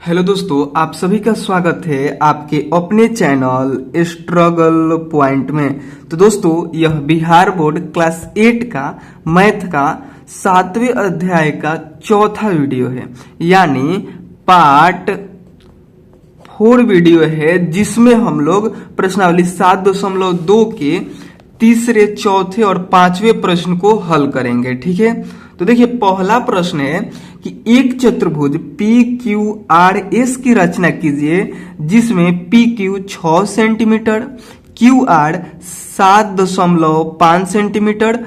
Hello दोस्तों, आप सभी का स्वागत है आपके अपने चैनल स्ट्रगल पॉइंट में। तो दोस्तों, यह बिहार बोर्ड क्लास 8 का मैथ का 7वें अध्याय का चौथा वीडियो है, यानी पार्ट 4 वीडियो है, जिसमें हम लोग प्रश्नावली 7.2 के तीसरे, चौथे और पांचवें प्रश्न को हल करेंगे। ठीक है, तो देखिए पहला प्रश्न है कि एक चतुर्भुज पी क्यू आर एस की रचना कीजिए जिसमें P Q 6 centimetre, Q R 7.5 centimetre,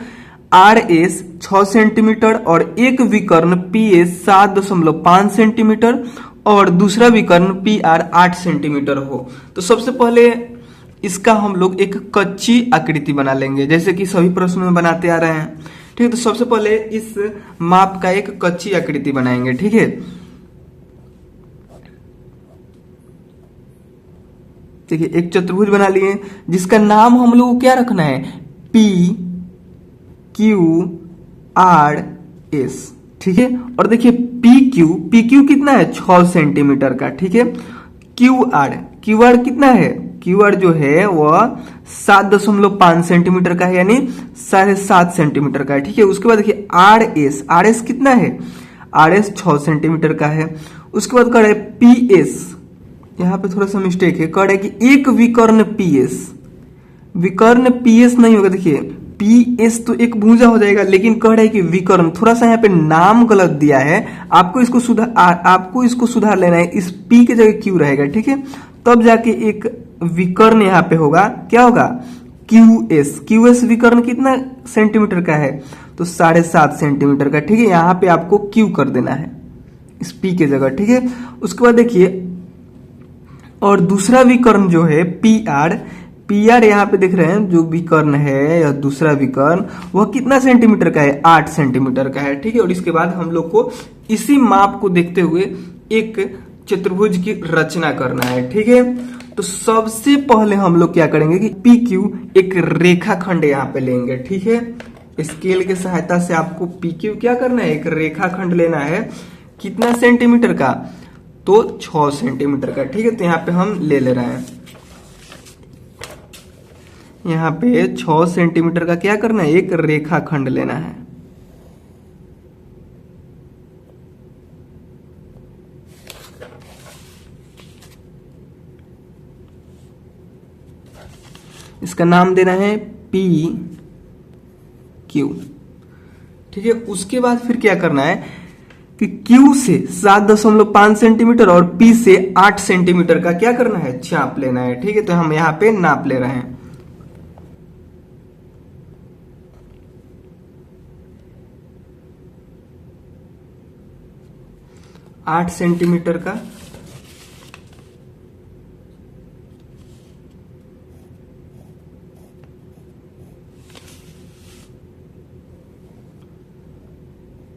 R S 6 centimetre और एक विकर्ण पी एस 7.5 सेंटीमीटर और दूसरा विकर्ण पी आर 8 सेंटीमीटर हो। तो सबसे पहले इसका हम लोग एक कच्ची आकृति बना लेंगे, जैसे कि सभी प्रश्नों में बनाते आ रहे हैं। ठीक है, तो सबसे पहले इस माप का एक कच्ची आकृति बनाएंगे। ठीक है, देखिए एक चतुर्भुज बना लिए जिसका नाम हम लोग को क्या रखना है, पी क्यू आर एस। ठीक है, और देखिए पी क्यू कितना है, 6 सेंटीमीटर का। ठीक है, क्यू आर कितना है, क्यू आर जो है वह 7.5 सेंटीमीटर का है, यानी 7.5 सेंटीमीटर का है। ठीक है, उसके बाद देखिए आर एस कितना है, आर एस 6 सेंटीमीटर का है। उसके बाद कह रहे पी एस, यहाँ पे थोड़ा सा मिस्टेक है, कह रहे कि एक विकर्ण पी एस, विकर्ण पी एस नहीं होगा। देखिए पी एस तो एक भुजा हो जाएगा, लेकिन कह रहे कि विकर्ण, थोड़ा सा यहाँ पे नाम गलत दिया है, आपको इसको सुधार लेना है। इस पी के जगह क्यू रहेगा। ठीक है, तब जाके एक विकर्ण यहाँ पे होगा, क्या होगा, क्यू एस विकर्ण कितना सेंटीमीटर का है, तो 7.5 सेंटीमीटर का। ठीक है, यहाँ पे आपको क्यू कर देना है इस पी के जगह। ठीक है, उसके बाद देखिए और दूसरा विकर्ण जो है पी आर यहाँ पे देख रहे हैं, जो विकर्ण है या दूसरा विकर्ण वह कितना सेंटीमीटर का है, 8 सेंटीमीटर का है। ठीक है, और इसके बाद हम लोग को इसी माप को देखते हुए एक चतुर्भुज की रचना करना है। ठीक है, तो सबसे पहले हम लोग क्या करेंगे कि पी क्यू एक रेखाखंड यहाँ पे लेंगे। ठीक है, स्केल की सहायता से आपको पी क्यू क्या करना है, एक रेखाखंड लेना है। कितना सेंटीमीटर का, तो 6 सेंटीमीटर का। ठीक है, तो यहाँ पे हम ले रहे हैं, यहाँ पे 6 सेंटीमीटर का क्या करना है, एक रेखाखंड लेना है। इसका नाम देना है पी क्यू। ठीक है, उसके बाद फिर क्या करना है कि क्यू से 7.5 सेंटीमीटर और पी से 8 सेंटीमीटर का क्या करना है, चाप लेना है। ठीक है, तो हम यहाँ पे नाप ले रहे हैं। आठ सेंटीमीटर का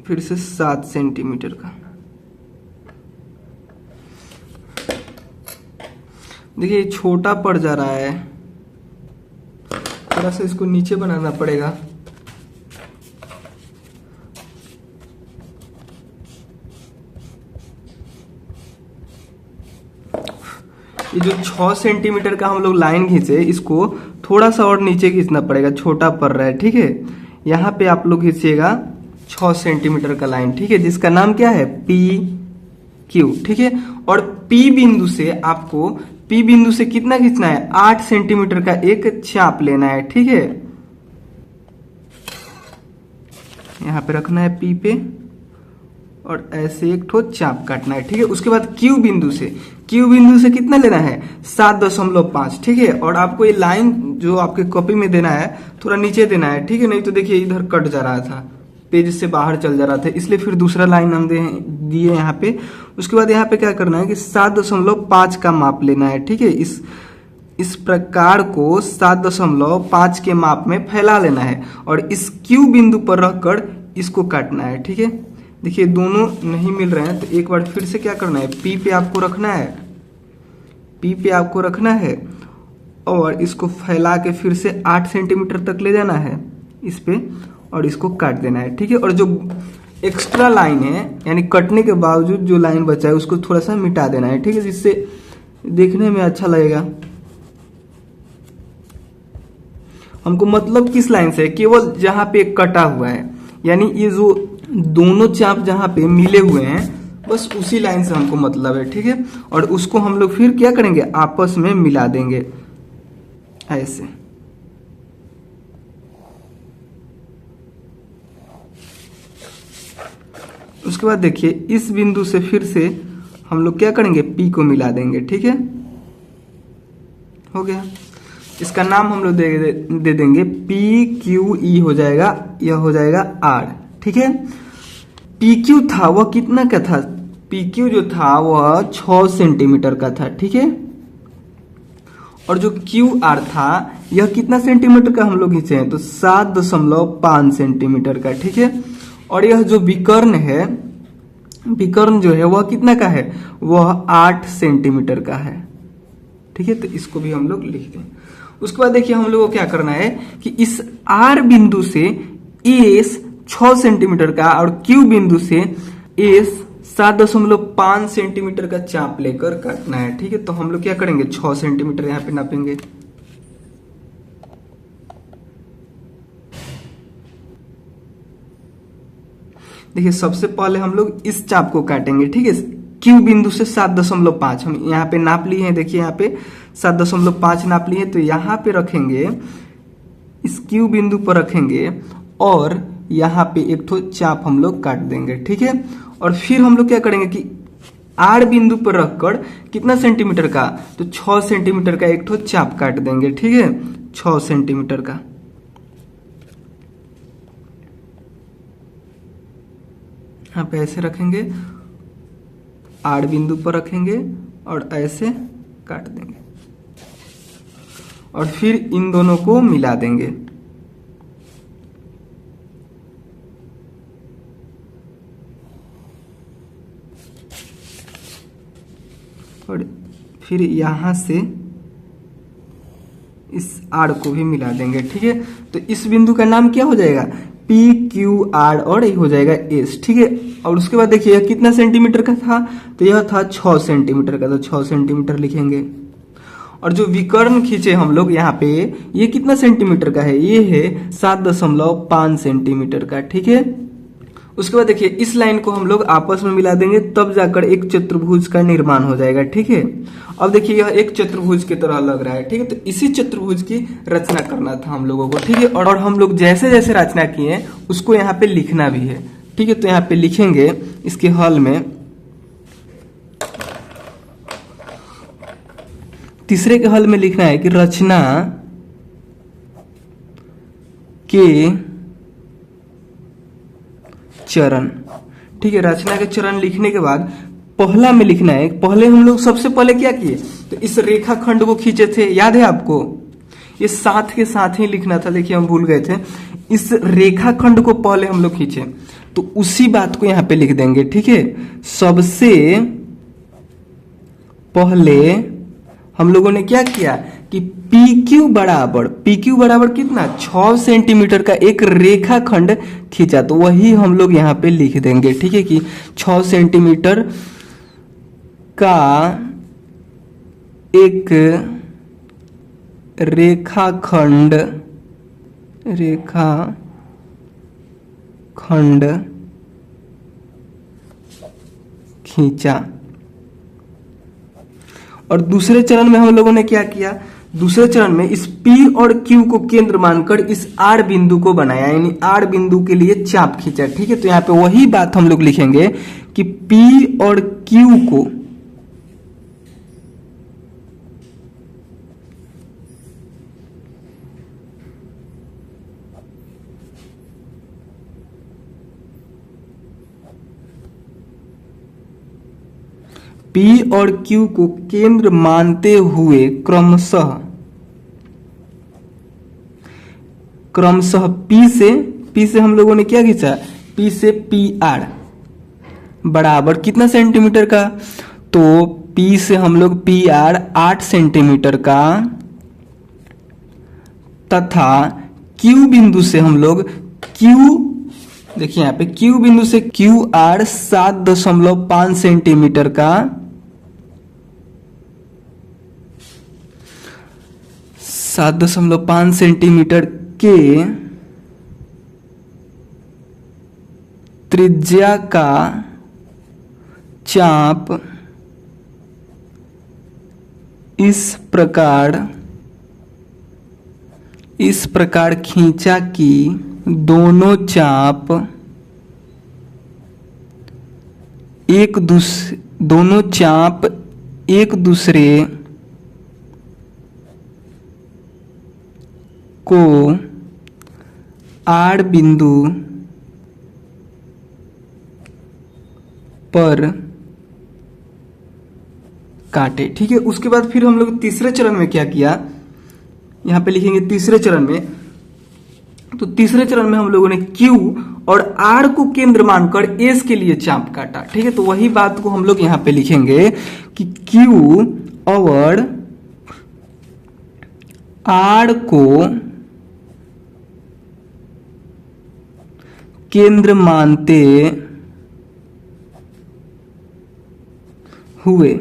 फिर से 7 सेंटीमीटर का। देखिए छोटा पड़ जा रहा है, थोड़ा सा इसको नीचे बनाना पड़ेगा। ये जो 6 सेंटीमीटर का हम लोग लाइन खींचे, इसको थोड़ा सा और नीचे खींचना पड़ेगा, छोटा पड़ रहा है। ठीक है, यहाँ पे आप लोग खींचिएगा 6 सेंटीमीटर का लाइन। ठीक है, जिसका नाम क्या है, पी क्यू। ठीक है, और पी बिंदु से कितना खींचना है, 8 सेंटीमीटर का एक चाप लेना है। ठीक है, यहाँ पे रखना है पी पे और ऐसे एक ठो चाप काटना है। ठीक है, उसके बाद क्यू बिंदु से कितना लेना है, 7.5। ठीक है, और आपको ये लाइन जो आपके कॉपी में देना है थोड़ा नीचे देना है। ठीक है, नहीं तो देखिए इधर कट जा रहा था, पेज से बाहर चल जा रहा था, इसलिए फिर दूसरा लाइन हम दिए यहाँ पे। उसके बाद यहाँ पे क्या करना है कि 7.5 का माप लेना है। ठीक है, इस प्रकार को 7.5 के माप में फैला लेना है और इस क्यू बिंदु पर रखकर इसको काटना है। ठीक है, देखिए दोनों नहीं मिल रहे हैं, तो एक बार फिर से क्या करना है, पी पे आपको रखना है और इसको फैला के फिर से 8 सेंटीमीटर तक ले जाना है इस पे और इसको काट देना है। ठीक है, और जो एक्स्ट्रा लाइन है, यानी कटने के बावजूद जो लाइन बचा है उसको थोड़ा सा मिटा देना है, ठीक है, जिससे देखने में अच्छा लगेगा। हमको मतलब किस लाइन से है, केवल जहां पे कटा हुआ है, यानी ये जो दोनों चाप जहां पे मिले हुए हैं बस उसी लाइन से हमको मतलब है, ठीक है। और उसको हम लोग फिर क्या करेंगे, आपस में मिला देंगे ऐसे। उसके बाद देखिए इस बिंदु से फिर से हम लोग क्या करेंगे, पी को मिला देंगे, ठीक है, हो गया। इसका नाम हम लोग दे देंगे पी क्यू ई हो जाएगा, यह हो जाएगा आर, ठीक है। पी क्यू था वह कितना का था, पी क्यू जो था वह 6 सेंटीमीटर का था, ठीक है। और जो क्यू आर था यह कितना सेंटीमीटर का हम लोग खींचे हैं, तो 7.5 सेंटीमीटर का, ठीक है। और यह जो विकर्ण है, विकर्ण जो है वह कितना का है, वह 8 सेंटीमीटर का है, ठीक है। तो इसको भी हम लोग लिख दें। उसके बाद देखिए हम लोग को क्या करना है कि इस आर बिंदु से एस 6 सेंटीमीटर का और क्यू बिंदु से एस 7.5 सेंटीमीटर का चाप लेकर काटना है, ठीक है। तो हम लोग क्या करेंगे, 6 सेंटीमीटर यहाँ पे नापेंगे। देखिए सबसे पहले हम लोग इस चाप को काटेंगे, ठीक है। क्यू बिंदु से 7.5 हम यहाँ पे नाप लिए हैं, देखिए यहाँ पे 7.5 नाप लिए, तो यहाँ पे रखेंगे, इस क्यू बिंदु पर रखेंगे और यहाँ पे एक ठो चाप हम लोग काट देंगे, ठीक है। और फिर हम लोग क्या करेंगे कि आर बिंदु पर रखकर कितना सेंटीमीटर का, तो 6 सेंटीमीटर का एक ठो चाप काट देंगे, ठीक है, 6 सेंटीमीटर का। यहाँ पे ऐसे रखेंगे, आर बिंदु पर रखेंगे और ऐसे काट देंगे और फिर इन दोनों को मिला देंगे। और फिर यहां से इस आर को भी मिला देंगे, ठीक है। तो इस बिंदु का नाम क्या हो जाएगा, पी क्यू आर, और ये हो जाएगा एस, ठीक है। और उसके बाद देखिए यह कितना सेंटीमीटर का था, तो यह था 6 सेंटीमीटर का, तो 6 सेंटीमीटर लिखेंगे। और जो विकर्ण खींचे हम लोग यहाँ पे, ये कितना सेंटीमीटर का है, ये है 7.5 सेंटीमीटर का, ठीक है। उसके बाद देखिए इस लाइन को हम लोग आपस में मिला देंगे, तब जाकर एक चतुर्भुज का निर्माण हो जाएगा, ठीक है। अब देखिए यह एक चतुर्भुज की तरह लग रहा है, ठीक है। तो इसी चतुर्भुज की रचना करना था हम लोगों को, ठीक है। और हम लोग जैसे जैसे रचना किए उसको यहाँ पे लिखना भी है, ठीक है। तो यहाँ पे लिखेंगे इसके हल में, तीसरे के हल में लिखना है कि रचना के चरण, ठीक है। रचना के चरण लिखने के बाद पहला में लिखना है, पहले हम लोग सबसे पहले क्या किए, तो इस रेखा खंड को खींचे थे, याद है आपको, ये साथ के साथ ही लिखना था, देखिए हम भूल गए थे। इस रेखा खंड को पहले हम लोग खींचे, तो उसी बात को यहां पे लिख देंगे, ठीक है। सबसे पहले हम लोगों ने क्या किया कि PQ बराबर कितना, 6 सेंटीमीटर का एक रेखा खंड खींचा, तो वही हम लोग यहाँ पे लिख देंगे, ठीक है, कि 6 सेंटीमीटर का एक रेखा खंड खींचा। और दूसरे चरण में हम लोगों ने क्या किया, दूसरे चरण में इस P और Q को केंद्र मानकर इस R बिंदु को बनाया, यानी R बिंदु के लिए चाप खींचा, ठीक है। तो यहाँ पे वही बात हम लोग लिखेंगे कि P और Q को P और Q को केंद्र मानते हुए क्रमशः P से हम लोगों ने क्या खींचा, P से PR बराबर कितना सेंटीमीटर का, तो P से हम लोग PR 8 सेंटीमीटर का, तथा Q बिंदु से हम लोग देखिए यहाँ पे Q बिंदु से QR 7.5 सेंटीमीटर का 7.5 सेंटीमीटर के त्रिज्या का चाप इस प्रकार खींचा कि दोनों चाप एक दूसरे को आर बिंदु पर काटे। ठीक है, उसके बाद फिर हम लोग तीसरे चरण में क्या किया, यहां पे लिखेंगे तीसरे चरण में। तो तीसरे चरण में हम लोगों ने Q और R को केंद्र मानकर S के लिए चाप काटा। ठीक है, तो वही बात को हम लोग यहां पे लिखेंगे कि Q और R को केंद्र मानते हुए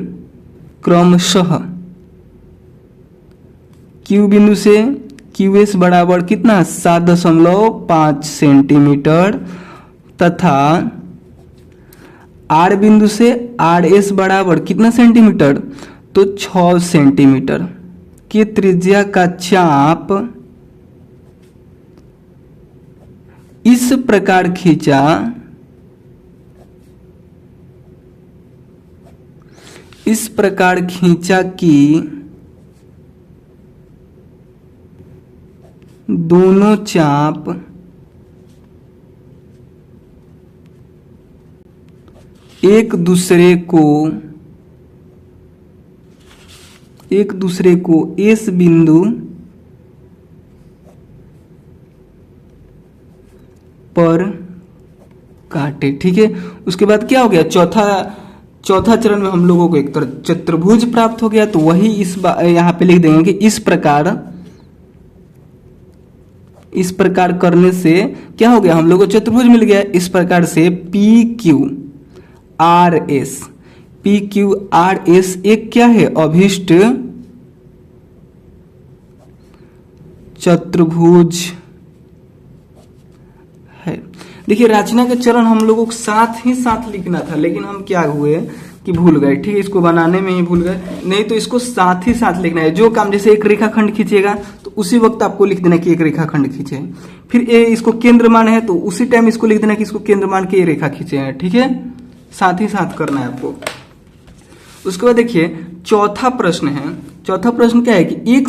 क्रमशः Q बिंदु से QS बराबर कितना 7.5 सेंटीमीटर तथा R बिंदु से RS बराबर कितना सेंटीमीटर, तो 6 सेंटीमीटर की त्रिज्या का चाप इस प्रकार खींचा कि दोनों चाप एक दूसरे को इस बिंदु पर काटे। ठीक है, उसके बाद क्या हो गया, चौथा चरण में हम लोगों को एक तरह चतुर्भुज प्राप्त हो गया। तो वही यहाँ पे लिख देंगे कि इस प्रकार करने से क्या हो गया, हम लोगों को चतुर्भुज मिल गया। इस प्रकार से PQRS एक क्या है, अभिष्ट चतुर्भुज है। देखिए रचना के चरण हम लोगों को साथ ही साथ लिखना था, लेकिन हम क्या हुए कि भूल गए। ठीक है, इसको बनाने में ही भूल गए, नहीं तो इसको साथ ही साथ लिखना है। जो काम जैसे एक रेखाखंड खींचेगा तो उसी वक्त आपको लिख देना कि एक रेखाखंड खींचे, फिर इसको केंद्र मान है तो उसी टाइम इसको लिख देना कि इसको केंद्र मान के ये रेखा खींचे हैं। ठीक है, साथ ही साथ करना है आपको। उसके बाद देखिए चौथा प्रश्न क्या है कि एक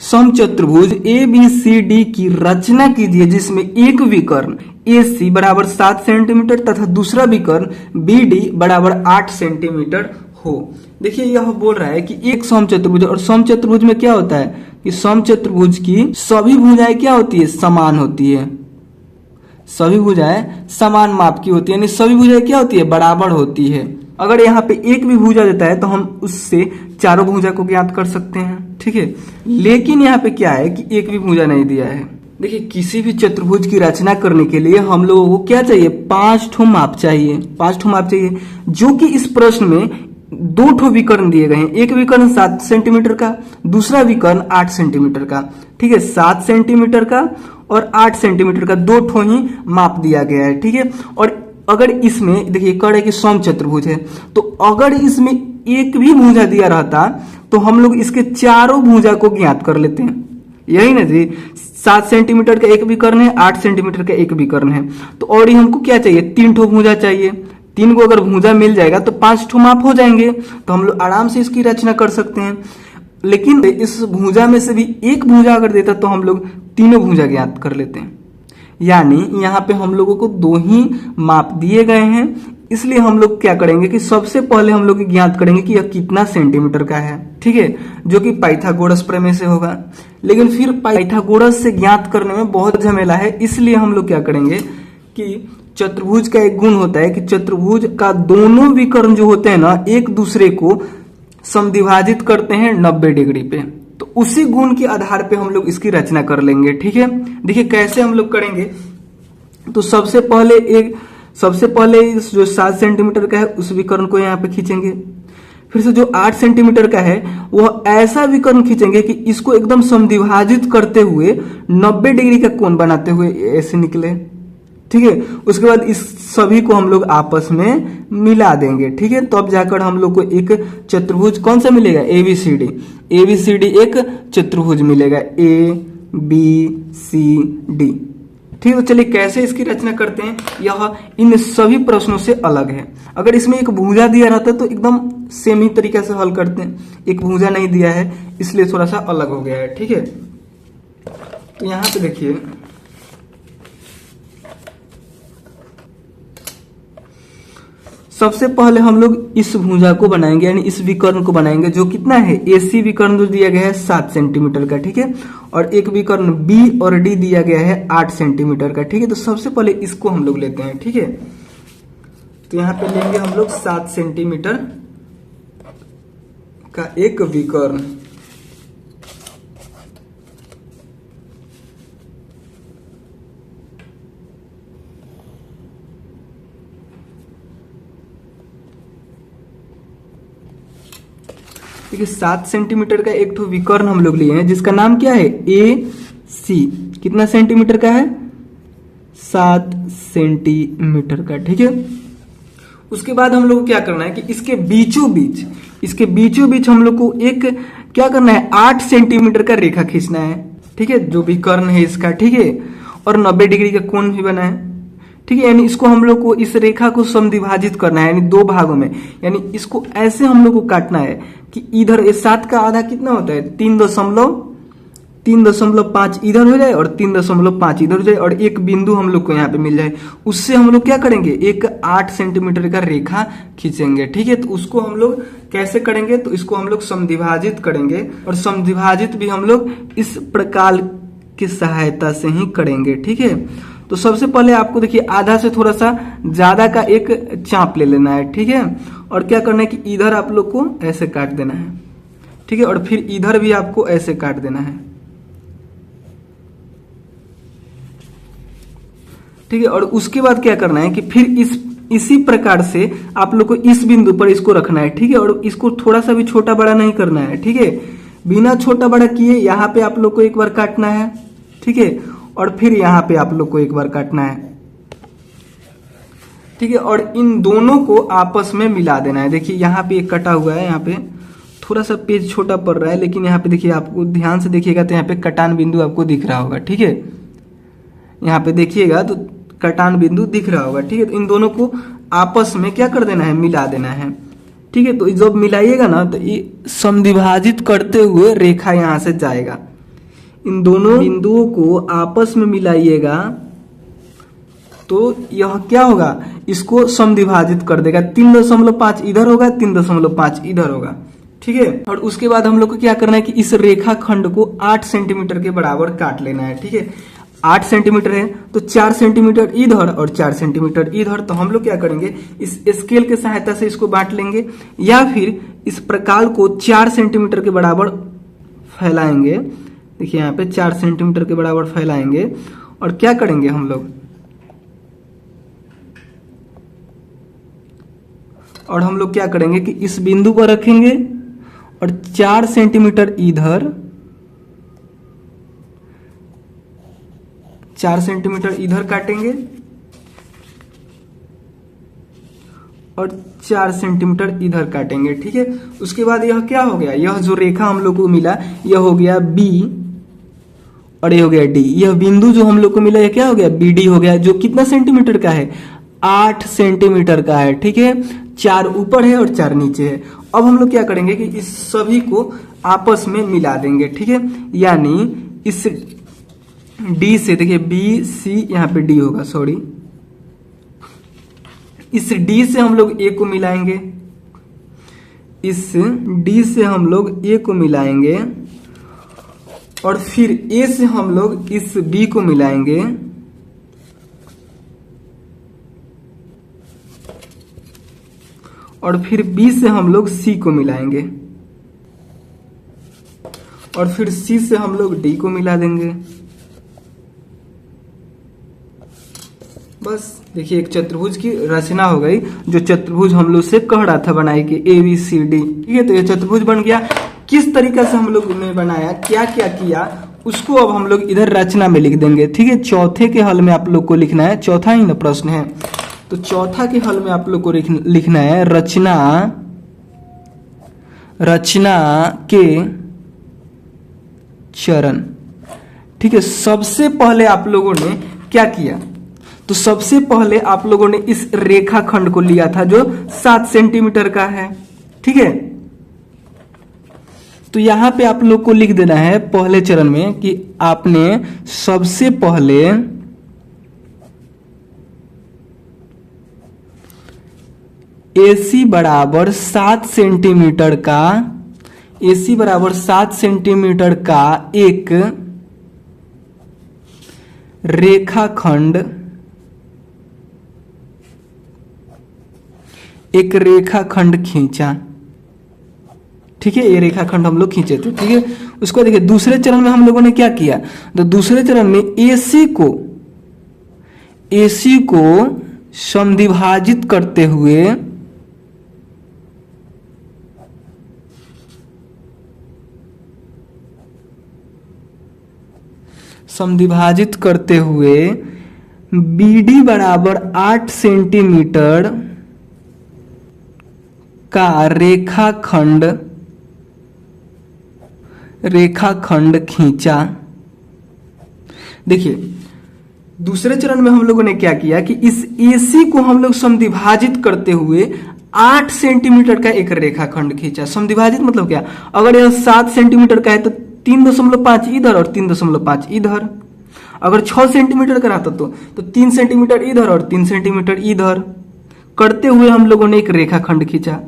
समचतुर्भुज ABCD की रचना कीजिए जिसमें एक विकर्ण AC बराबर 7 सेंटीमीटर तथा दूसरा विकर्ण BD बराबर 8 सेंटीमीटर हो। देखिए यह बोल रहा है कि एक समचतुर्भुज, और समचतुर्भुज में क्या होता है कि समचतुर्भुज की सभी भुजाएं क्या होती है, समान होती है। सभी भुजाएं समान माप की होती है, यानी सभी भुजाएं क्या होती है, बराबर होती है। अगर यहाँ पे एक भी भुजा देता है तो हम उससे चारों भुजा को ज्ञात कर सकते हैं। ठीक है, लेकिन यहाँ पे क्या है कि एक भी भुजा नहीं दिया है। देखिए किसी भी चतुर्भुज की रचना करने के लिए हम लोगों को क्या चाहिए, 5 ठो माप चाहिए, जो कि इस प्रश्न में 2 ठो विकर्ण दिए गए हैं। एक विकर्ण 7 सेंटीमीटर का, दूसरा विकर्ण 8 सेंटीमीटर का। ठीक है, 7 सेंटीमीटर का और 8 सेंटीमीटर का 2 ठो ही माप दिया गया है। ठीक है, और अगर इसमें देखिए कह रहे कि समचतुर्भुज है, तो अगर इसमें एक भी भुजा दिया रहता तो हम लोग इसके चारों भुजा को ज्ञात कर लेते हैं। यही ना जी, 7 सेंटीमीटर का एक विकर्ण है, 8 सेंटीमीटर का एक विकर्ण है, तो और ही हमको क्या चाहिए, 3 ठो भुजा चाहिए। 3 को अगर भुजा मिल जाएगा तो 5 ठो माप हो जाएंगे, तो हम लोग आराम से इसकी रचना कर सकते हैं। लेकिन इस भुजा में से भी एक भुजा अगर देता तो हम लोग तीनों भुजा ज्ञात कर लेते हैं। यानी यहाँ पे हम लोगों को 2 ही माप दिए गए हैं, इसलिए हम लोग क्या करेंगे कि सबसे पहले हम लोग ज्ञात करेंगे कि यह कितना सेंटीमीटर का है। ठीक है, जो कि पाइथागोरस प्रमेय से होगा। लेकिन फिर पाइथागोरस से ज्ञात करने में बहुत झमेला है, इसलिए हम लोग क्या करेंगे कि चतुर्भुज का एक गुण होता है कि चतुर्भुज का दोनों विकर्ण जो होते हैं ना, एक दूसरे को समद्विभाजित करते हैं 90 डिग्री पे। तो उसी गुण के आधार पे हम लोग इसकी रचना कर लेंगे। ठीक है, देखिए कैसे हम लोग करेंगे। तो सबसे पहले इस जो 7 सेंटीमीटर का है उस विकर्ण को यहाँ पे खींचेंगे। फिर से जो 8 सेंटीमीटर का है वह ऐसा विकर्ण खींचेंगे कि इसको एकदम समद्विभाजित करते हुए 90 डिग्री का कोण बनाते हुए ऐसे निकले। ठीक है, उसके बाद इस सभी को हम लोग आपस में मिला देंगे। ठीक है, तो अब जाकर हम लोग को एक चतुर्भुज कौन सा मिलेगा, एबीसीडी एक चतुर्भुज मिलेगा, ABCD। ठीक है, तो चलिए कैसे इसकी रचना करते हैं, यह इन सभी प्रश्नों से अलग है। अगर इसमें एक भुजा दिया रहता तो एकदम सेम ही तरीके से हल करते हैं, एक भुजा नहीं दिया है इसलिए थोड़ा सा अलग हो गया है। ठीक है, तो यहां पे देखिए सबसे पहले हम लोग इस भुजा को बनाएंगे, यानी इस विकर्ण को बनाएंगे जो कितना है, AC विकर्ण जो दिया गया है 7 सेंटीमीटर का। ठीक है, और एक विकर्ण B और D दिया गया है 8 सेंटीमीटर का। ठीक है, तो सबसे पहले इसको हम लोग लेते हैं। ठीक है, तो यहां पे लेंगे हम लोग 7 सेंटीमीटर का एक विकर्ण। देखिए 7 सेंटीमीटर का एक ठो विकर्ण हम लोग लिए हैं जिसका नाम क्या है, AC। कितना सेंटीमीटर का है, 7 सेंटीमीटर का। ठीक है, उसके बाद हम लोग को क्या करना है कि इसके बीचों बीच हम लोग को एक क्या करना है, 8 सेंटीमीटर का रेखा खींचना है। ठीक है, जो विकर्ण है इसका। ठीक है, और 90 डिग्री का कोण भी बना है। ठीक है, यानी इसको हम लोग को इस रेखा को समद्विभाजित करना है, यानी 2 भागों में। यानी इसको ऐसे हम लोग को काटना है कि इधर 7 का आधा कितना होता है, 3.5 इधर हो जाए और 3.5 इधर हो जाए, और एक बिंदु हम लोग को यहाँ पे मिल जाए। उससे हम लोग क्या करेंगे, एक 8 सेंटीमीटर का रेखा खींचेंगे। ठीक है, तो उसको हम लोग कैसे करेंगे, तो इसको हम लोग समद्विभाजित करेंगे, और समद्विभाजित भी हम लोग इस प्रकार की सहायता से ही करेंगे। ठीक है, तो सबसे पहले आपको देखिए आधा से थोड़ा सा ज्यादा का एक चाप ले लेना है। ठीक है, और क्या करना है कि इधर आप लोग को ऐसे काट देना है। ठीक है, और फिर इधर भी आपको ऐसे काट देना है। ठीक है, और उसके बाद क्या करना है कि फिर इसी प्रकार से आप लोग को इस बिंदु पर इसको रखना है। ठीक है, और इसको थोड़ा सा भी छोटा बड़ा नहीं करना है। ठीक है, बिना छोटा बड़ा किए यहाँ पे आप लोग को एक बार काटना है। ठीक है, और फिर यहाँ पे आप लोग को एक बार काटना है। ठीक है, और इन दोनों को आपस में मिला देना है। देखिए यहाँ पे एक कटा हुआ है, यहाँ पे थोड़ा सा पेज छोटा पड़ रहा है, लेकिन यहाँ पे देखिए आपको ध्यान से देखिएगा तो यहाँ पे कटान बिंदु आपको दिख रहा होगा। ठीक है, यहाँ पे देखिएगा तो कटान बिंदु दिख रहा होगा। ठीक है, तो इन दोनों को आपस में क्या कर देना है, मिला देना है। ठीक है, तो जब मिलाइएगा ना तो ये समद्विभाजित करते हुए रेखा यहाँ से जाएगा। इन दोनों बिंदुओं को आपस में मिलाइएगा तो यह क्या होगा, इसको समद्विभाजित कर देगा। 3.5 इधर होगा, 3.5 इधर होगा। ठीक है, और उसके बाद हम लोग को क्या करना है कि इस रेखा खंड को 8 सेंटीमीटर के बराबर काट लेना है। ठीक है, 8 सेंटीमीटर है तो 4 सेंटीमीटर इधर और 4 सेंटीमीटर इधर। तो हम लोग क्या करेंगे, इस स्केल के सहायता से इसको बांट लेंगे, या फिर इस प्रकार को 4 सेंटीमीटर के बराबर फैलाएंगे। देखिए यहाँ पे 4 सेंटीमीटर के बराबर फैलाएंगे, और क्या करेंगे हम लोग, और हम लोग क्या करेंगे कि इस बिंदु पर रखेंगे और 4 सेंटीमीटर इधर, 4 सेंटीमीटर इधर काटेंगे और 4 सेंटीमीटर इधर काटेंगे। ठीक है, उसके बाद यह क्या हो गया, यह जो रेखा हम लोग को मिला यह हो गया B और ये हो गया D। यह बिंदु जो हम लोग को मिला यह क्या हो गया, BD हो गया, जो कितना सेंटीमीटर का है, 8 सेंटीमीटर का है। ठीक है, 4 ऊपर है और 4 नीचे है। अब हम लोग क्या करेंगे कि इस सभी को आपस में मिला देंगे। ठीक है, यानी इस D से, देखिए BC यहाँ पे D होगा, सॉरी, इस D से हम लोग A को मिलाएंगे, इस D से हम लोग A को मिलाएंगे, और फिर A से हम लोग इस B को मिलाएंगे, और फिर B से हम लोग C को मिलाएंगे। और फिर सी से हम लोग डी को मिला देंगे। बस देखिए एक चतुर्भुज की रचना हो गई, जो चतुर्भुज हम लोग से कह रहा था बनाई कि ABCD। ठीक है, तो ये चतुर्भुज बन गया। किस तरीके से हम लोग ने बनाया, क्या क्या किया, उसको अब हम लोग इधर रचना में लिख देंगे। ठीक है, चौथे के हल में आप लोग को लिखना है, चौथा ही ना प्रश्न है, तो चौथा के हल में आप लोग को लिखना है रचना के चरण। ठीक है, सबसे पहले आप लोगों ने क्या किया, तो सबसे पहले आप लोगों ने इस रेखाखंड को लिया था जो 7 सेंटीमीटर का है। ठीक है, तो यहां पे आप लोग को लिख देना है पहले चरण में कि आपने सबसे पहले AC बराबर 7 सेंटीमीटर का एक रेखाखंड खींचा। ठीक है, ये रेखाखंड हम लोग खींचे थे। ठीक है, उसको देखिए दूसरे चरण में हम लोगों ने क्या किया, तो दूसरे चरण में AC को समद्विभाजित करते हुए BD बराबर 8 सेंटीमीटर का रेखाखंड खींचा। देखिए दूसरे चरण में हम लोगों ने क्या किया कि इस AC को हम लोग समद्विभाजित करते हुए 8 सेंटीमीटर का एक रेखाखंड खींचा। समद्विभाजित मतलब क्या, अगर यह 7 सेंटीमीटर का है तो 3.5 इधर और 3.5 इधर। अगर 6 सेंटीमीटर का रहता तो 3 सेंटीमीटर इधर और 3 सेंटीमीटर इधर करते हुए हम लोगों ने एक रेखाखंड खींचा।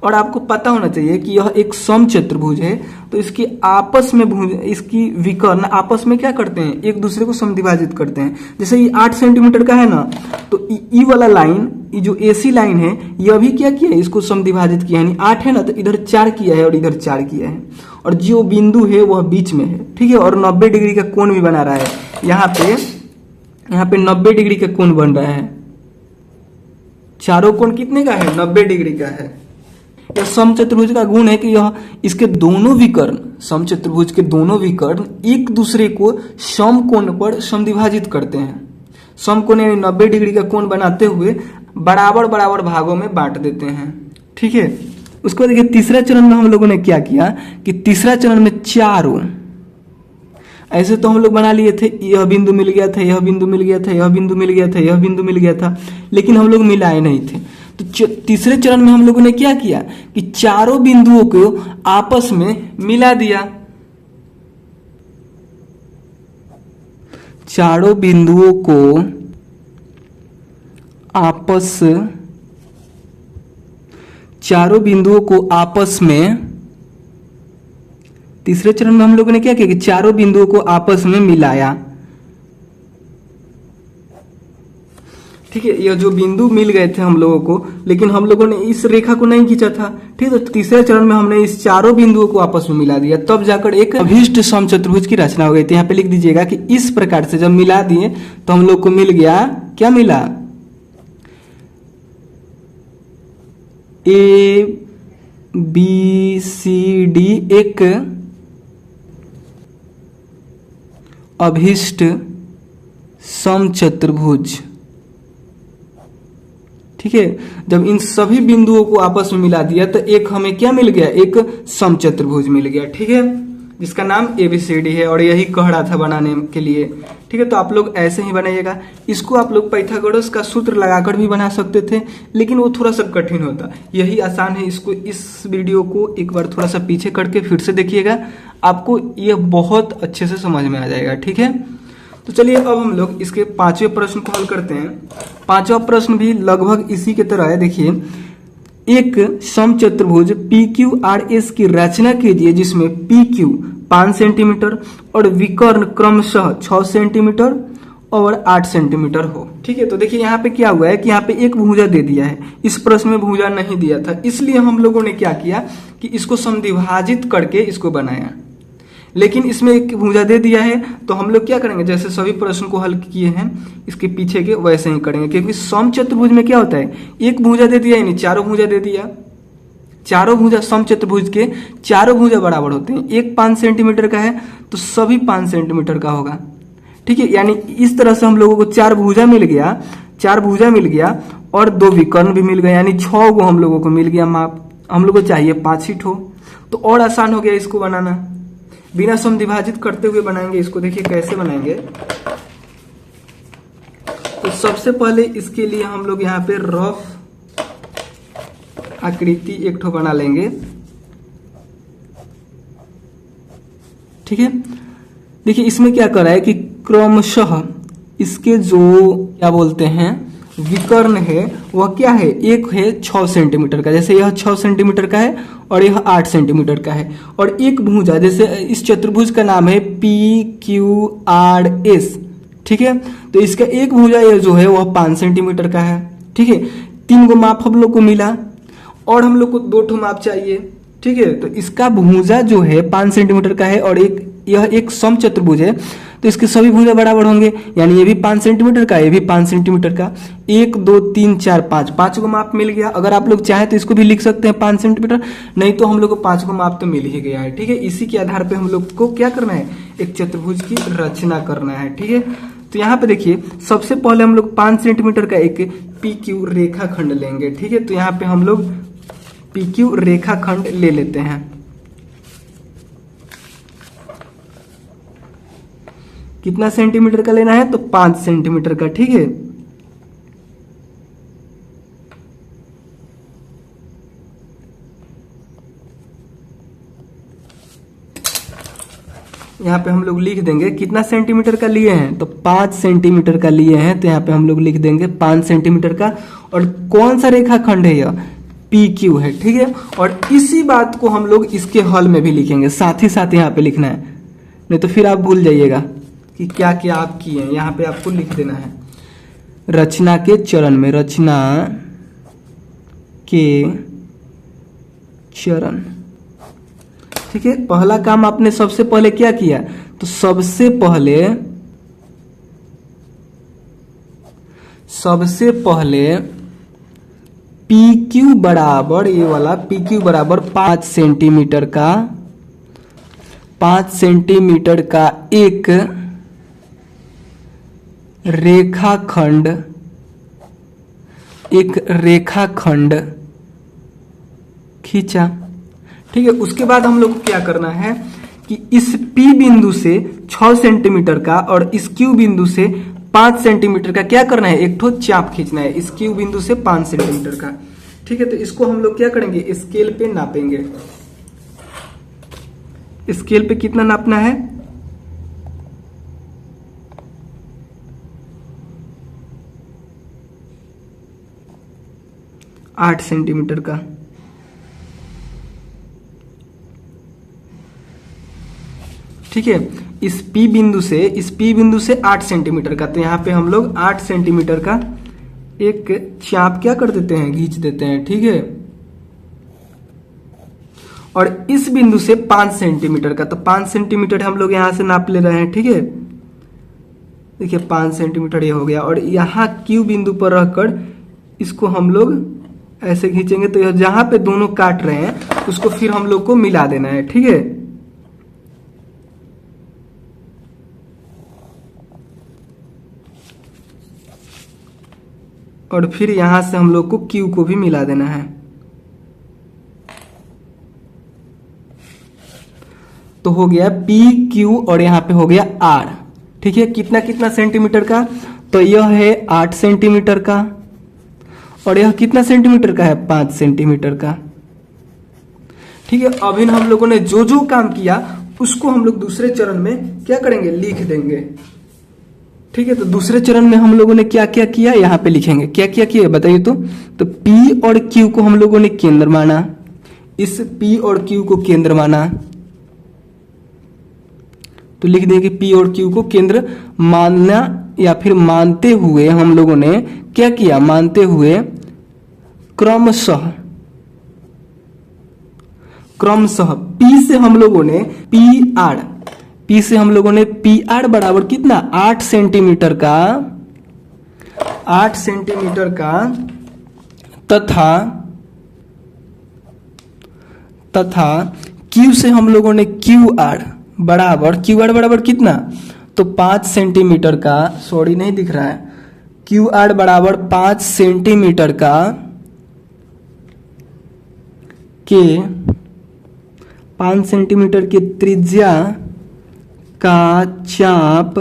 और आपको पता होना चाहिए कि यह एक समचतुर्भुज है, तो इसकी आपस में इसकी विकर्ण आपस में क्या करते हैं, एक दूसरे को समद्विभाजित करते हैं। जैसे ये 8 सेंटीमीटर का है ना, तो ई वाला लाइन, ये जो AC लाइन है, यह भी क्या किया है, इसको समद्विभाजित किया, यानी 8 है ना, तो इधर 4 किया है और इधर 4 किया है, और जो बिंदु है वह बीच में है। ठीक है, और 90 डिग्री का कोण भी बना रहा है। यहाँ पे 90 डिग्री का कोण बन रहा है। चारों कोण कितने का है, 90 डिग्री का है। यह समचतुर्भुज का गुण है कि यह इसके दोनों विकर्ण, समचतुर्भुज के दोनों विकर्ण एक दूसरे को समकोण पर समद्विभाजित करते हैं। समकोण यानी 90 डिग्री का कोण बनाते हुए बराबर बराबर भागों में बांट देते हैं। ठीक है, उसको देखिए तीसरा चरण में हम लोगों ने क्या किया कि तीसरा चरण में चारों, ऐसे तो हम लोग बना लिए थे, यह बिंदु मिल गया था, यह बिंदु मिल गया था, यह बिंदु मिल गया था, यह बिंदु मिल गया था, लेकिन हम लोग मिलाए नहीं थे। तो तीसरे चरण में हम लोगों ने क्या किया कि चारों बिंदुओं को आपस में मिला दिया। चारों बिंदुओं को आपस में, तीसरे चरण में हम लोगों ने क्या किया कि चारों बिंदुओं को आपस में मिलाया। ठीक है, ये जो बिंदु मिल गए थे हम लोगों को, लेकिन हम लोगों ने इस रेखा को नहीं खींचा था। ठीक है, तो तीसरे चरण में हमने इस चारों बिंदुओं को आपस में मिला दिया, तब जाकर एक अभीष्ट समचतुर्भुज की रचना हो गई थी। यहाँ पे लिख दीजिएगा कि इस प्रकार से जब मिला दिए तो हम लोग को मिल गया, क्या मिला, ABCD एक अभीष्ट समचतुर्भुज। ठीक है, जब इन सभी बिंदुओं को आपस में मिला दिया तो एक हमें क्या मिल गया, एक समचतुर्भुज मिल गया। ठीक है, जिसका नाम ABCD है, और यही कह रहा था बनाने के लिए। ठीक है, तो आप लोग ऐसे ही बनाइएगा। इसको आप लोग पाइथागोरस का सूत्र लगाकर भी बना सकते थे, लेकिन वो थोड़ा सा कठिन होता। यही आसान है। इसको, इस वीडियो को एक बार थोड़ा सा पीछे करके फिर से देखिएगा, आपको यह बहुत अच्छे से समझ में आ जाएगा। ठीक है, तो चलिए अब हम लोग इसके 5वें प्रश्न को हल करते हैं। 5वां प्रश्न भी लगभग इसी के तरह है। देखिए, एक समचतुर्भुज PQRS की रचना कीजिए जिसमें PQ 5 सेंटीमीटर और विकर्ण क्रमशः 6 सेंटीमीटर और 8 सेंटीमीटर हो। ठीक है, तो देखिए यहाँ पे क्या हुआ है कि यहाँ पे एक भुजा दे दिया है, इस प्रश्न में भुजा नहीं दिया था, इसलिए हम लोगों ने क्या किया कि इसको समद्विभाजित करके इसको बनाया। लेकिन इसमें एक भुजा दे दिया है, तो हम लोग क्या करेंगे, जैसे सभी प्रश्न को हल किए हैं इसके पीछे के वैसे ही करेंगे, क्योंकि समचतुर्भुज में क्या होता है, एक भुजा दे दिया यानी चारों भुजा दे दिया। चारों भुजा समचतुर्भुज के चारों भुजा बराबर होते हैं। एक 5 सेंटीमीटर का है तो सभी 5 सेंटीमीटर का होगा, ठीक है। यानी इस तरह से हम लोगों को चार भुजा मिल गया और 2 विकर्ण भी मिल गए, यानी 6 को हम लोगों को मिल गया माप। हम लोग को चाहिए 5 ही ठो, तो और आसान हो गया इसको बनाना। बिना समद्विभाजित करते हुए बनाएंगे इसको। देखिए कैसे बनाएंगे। तो सबसे पहले इसके लिए हम लोग यहाँ पे रफ आकृति एक ठो बना लेंगे, ठीक है। देखिए इसमें क्या कर रहा है कि क्रमशः इसके जो क्या बोलते हैं विकर्ण है वह क्या है, एक है 6 सेंटीमीटर का, जैसे यह 6 सेंटीमीटर का है और यह 8 सेंटीमीटर का है। और एक भुजा, जैसे इस चतुर्भुज का नाम है PQRS, ठीक है। तो इसका एक भुजा ये जो है वह 5 सेंटीमीटर का है, ठीक है। 3 गो माप हम लोग को मिला और हम लोग को 2 ठो माप चाहिए, ठीक है। तो इसका भुजा जो है 5 सेंटीमीटर का है और यह एक समचतुर्भुज है, तो इसके सभी भुजा बराबर होंगे, यानी ये भी 5 सेंटीमीटर का, ये भी 5 सेंटीमीटर का। 1 2 3 4 5 को माप मिल गया। अगर आप लोग चाहे तो इसको भी लिख सकते हैं 5 सेंटीमीटर, नहीं तो हम लोग को 5 को माप तो मिल ही गया है, ठीक है। इसी के आधार पे हम लोग को क्या करना है, एक चतुर्भुज की रचना करना है, ठीक है। तो यहाँ पे देखिए सबसे पहले हम लोग 5 सेंटीमीटर का एक PQ रेखाखंड लेंगे, ठीक है। तो यहाँ पे हम लोग PQ रेखाखंड ले लेते हैं। कितना सेंटीमीटर का लेना है, तो 5 सेंटीमीटर का, ठीक है। यहाँ पे हम लोग लिख देंगे कितना सेंटीमीटर का लिए हैं, तो 5 सेंटीमीटर का लिए हैं, तो यहाँ पे हम लोग लिख देंगे 5 सेंटीमीटर का। और कौन सा रेखाखंड है यह, PQ है, ठीक है। और इसी बात को हम लोग इसके हल में भी लिखेंगे, साथ ही साथ यहाँ पे लिखना है, नहीं तो फिर आप भूल जाइएगा कि क्या क्या आप किए हैं। यहाँ पे आपको लिख देना है रचना के चरण में, रचना के चरण, ठीक है। पहला काम आपने सबसे पहले क्या किया, तो सबसे पहले PQ बराबर, ये वाला PQ बराबर 5 सेंटीमीटर का एक रेखाखंड खींचा, ठीक है। उसके बाद हम लोग को क्या करना है कि इस P बिंदु से 6 सेंटीमीटर का और इस Q बिंदु से 5 सेंटीमीटर का क्या करना है, एक ठो चाप खींचना है इस Q बिंदु से 5 सेंटीमीटर का, ठीक है। तो इसको हम लोग क्या करेंगे, स्केल पे नापेंगे। स्केल पे कितना नापना है, 8 सेंटीमीटर का, ठीक है। इस P बिंदु से 8 सेंटीमीटर का, तो यहाँ पे हम लोग 8 सेंटीमीटर का एक चाप क्या कर देते हैं, खींच देते हैं, ठीक है। और इस बिंदु से 5 सेंटीमीटर का, तो 5 सेंटीमीटर हम लोग यहां से नाप ले रहे हैं, ठीक है। देखिए 5 सेंटीमीटर ये हो गया। और यहाँ Q बिंदु पर रखकर इसको हम लोग ऐसे खींचेंगे, तो यह जहां पे दोनों काट रहे हैं उसको फिर हम लोग को मिला देना है, ठीक है। और फिर यहां से हम लोग को Q को भी मिला देना है। तो हो गया PQ और यहाँ पे हो गया R, ठीक है। कितना कितना सेंटीमीटर का, तो यह है 8 सेंटीमीटर का और यह कितना सेंटीमीटर का है, 5 सेंटीमीटर का, ठीक है। अभी हम लोगों ने जो जो काम किया उसको हम लोग दूसरे चरण में क्या करेंगे, लिख देंगे, ठीक है। तो दूसरे चरण में हम लोगों ने क्या क्या किया, यहाँ पे लिखेंगे क्या क्या किया बताइए। तो P और Q को हम लोगों ने केंद्र माना, इस P और Q को केंद्र माना, तो लिख देंगे P और Q को केंद्र मानना, या फिर मानते हुए हम लोगों ने क्या किया, मानते हुए क्रमशः P से हम लोगों ने PR P से हम लोगों ने PR बराबर कितना 8 सेंटीमीटर का, 8 सेंटीमीटर का तथा Q से हम लोगों ने QR बराबर कितना, तो 5 सेंटीमीटर का, सॉरी नहीं दिख रहा है, QR बराबर 5 सेंटीमीटर का के 5 सेंटीमीटर की त्रिज्या का चाप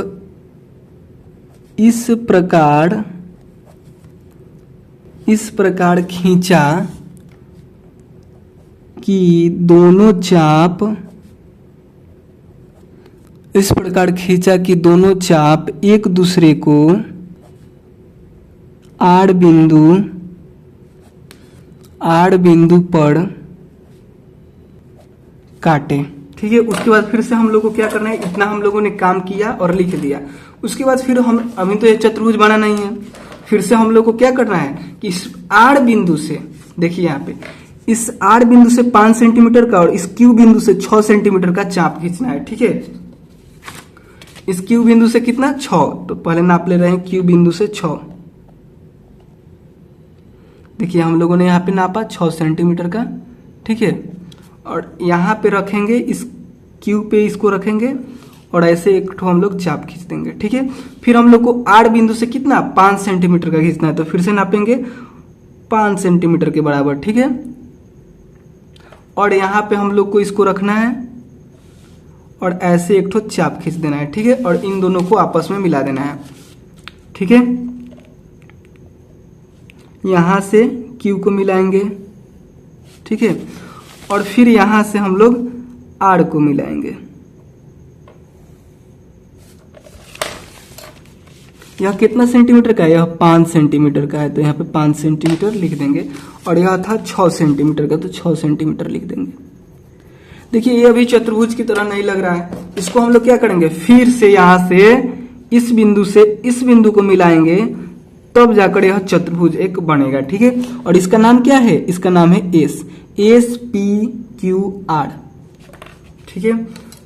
इस प्रकार खींचा कि दोनों चाप एक दूसरे को आड़ बिंदु पर काटे। ठीक है, उसके बाद फिर से हम लोग को क्या करना है, इतना हम लोगों ने काम किया और लिख दिया। उसके बाद फिर हम, अभी तो ये चतुर्भुज बना नहीं है, फिर से हम लोग को क्या करना है कि इस आड़ बिंदु से, देखिए यहाँ पे इस आड़ बिंदु से 5 सेंटीमीटर का और इस क्यू बिंदु से 6 सेंटीमीटर का चाप खींचना है। ठीक है, इस क्यू बिंदु से कितना 6, तो पहले नाप ले रहे हैं क्यू बिंदु से 6। देखिए हम लोगों ने यहाँ पे नापा 6 सेंटीमीटर का। ठीक है, और यहाँ पे रखेंगे, इस क्यू पे इसको रखेंगे और ऐसे एक ठो हम लोग चाप खींच देंगे। ठीक है, फिर हम लोग को आड़ बिंदु से कितना 5 सेंटीमीटर का खींचना है, तो फिर से नापेंगे 5 सेंटीमीटर के बराबर। ठीक है, और यहाँ पे हम लोग को इसको रखना है और ऐसे एक ठो चाप खींच देना है। ठीक है, और इन दोनों को आपस में मिला देना है। ठीक है, यहां से क्यू को मिलाएंगे। ठीक है, और फिर यहां से हम लोग आर को मिलाएंगे। यह कितना सेंटीमीटर का है, यह 5 सेंटीमीटर का है, तो यहाँ पे 5 सेंटीमीटर लिख देंगे। और यह था 6 सेंटीमीटर का, तो 6 सेंटीमीटर लिख देंगे। देखिए ये अभी चतुर्भुज की तरह नहीं लग रहा है, इसको हम लोग क्या करेंगे, फिर से यहां से इस बिंदु से इस बिंदु को मिलाएंगे, तब जाकर यह चतुर्भुज एक बनेगा। ठीक है, और इसका नाम क्या है, इसका नाम है SPQR। ठीक है,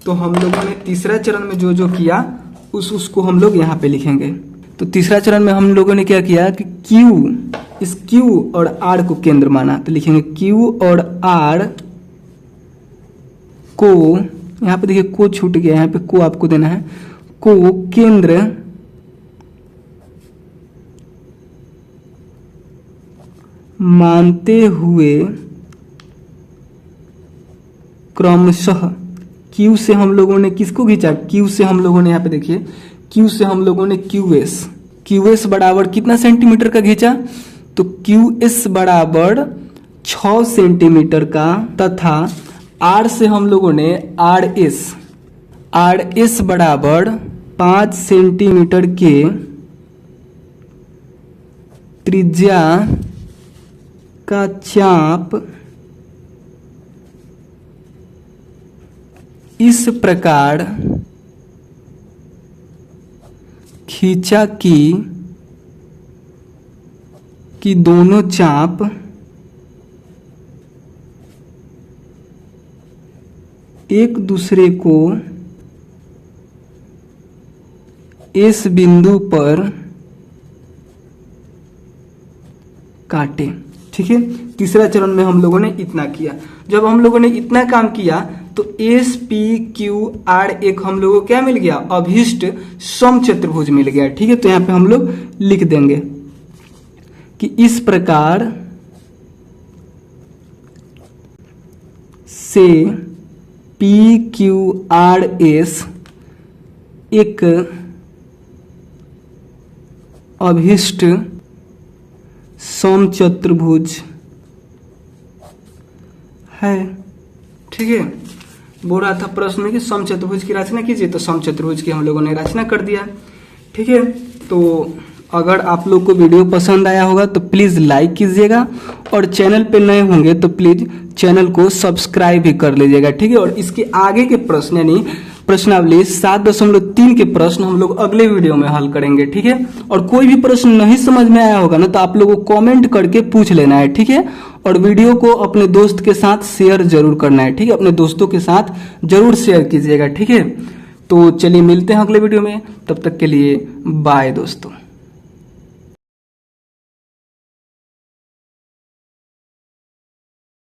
तो हम लोगों ने तीसरा चरण में जो किया उसको हम लोग यहाँ पे लिखेंगे। तो तीसरा चरण में हम लोगों ने क्या किया कि इस Q और R को केंद्र माना, तो लिखेंगे Q और R को, यहाँ पे देखिए को छूट गया, यहाँ पे को आपको देना है, को केंद्र मानते हुए क्रमशः Q से हम लोगों ने किसको खींचा, Q से हम लोगों ने, यहाँ पे देखिए Q से हम लोगों ने QS बराबर कितना सेंटीमीटर का खींचा, तो QS बराबर 6 सेंटीमीटर का, तथा R से हम लोगों ने RS बराबर 5 सेंटीमीटर के त्रिज्या का चाप इस प्रकार खींचा कि दोनों चाप एक दूसरे को इस बिंदु पर काटे। ठीक है, तीसरा चरण में हम लोगों ने इतना किया। जब हम लोगों ने इतना काम किया तो SPQR एक हम लोगों को क्या मिल गया, अभिष्ट समचतुर्भुज मिल गया। ठीक है, तो यहाँ पे हम लोग लिख देंगे कि इस प्रकार से PQRS एक अभिष्ट समचतुर्भुज है। ठीक है, बोल रहा था प्रश्न में कि समचतुर्भुज की रचना कीजिए, तो समचतुर्भुज की हम लोगों ने रचना कर दिया। ठीक है, तो अगर आप लोग को वीडियो पसंद आया होगा तो प्लीज लाइक कीजिएगा, और चैनल पे नए होंगे तो प्लीज चैनल को सब्सक्राइब भी कर लीजिएगा। ठीक है, और इसके आगे के प्रश्न यानी प्रश्नावली 7.3 के प्रश्न हम लोग अगले वीडियो में हल करेंगे। ठीक है, और कोई भी प्रश्न नहीं समझ में आया होगा ना तो आप लोगों को कमेंट करके पूछ लेना है। ठीक है, और वीडियो को अपने दोस्त के साथ शेयर जरूर करना है। ठीक है, अपने दोस्तों के साथ जरूर शेयर कीजिएगा। ठीक है, तो चलिए मिलते हैं अगले वीडियो में, तब तक के लिए बाय दोस्तों।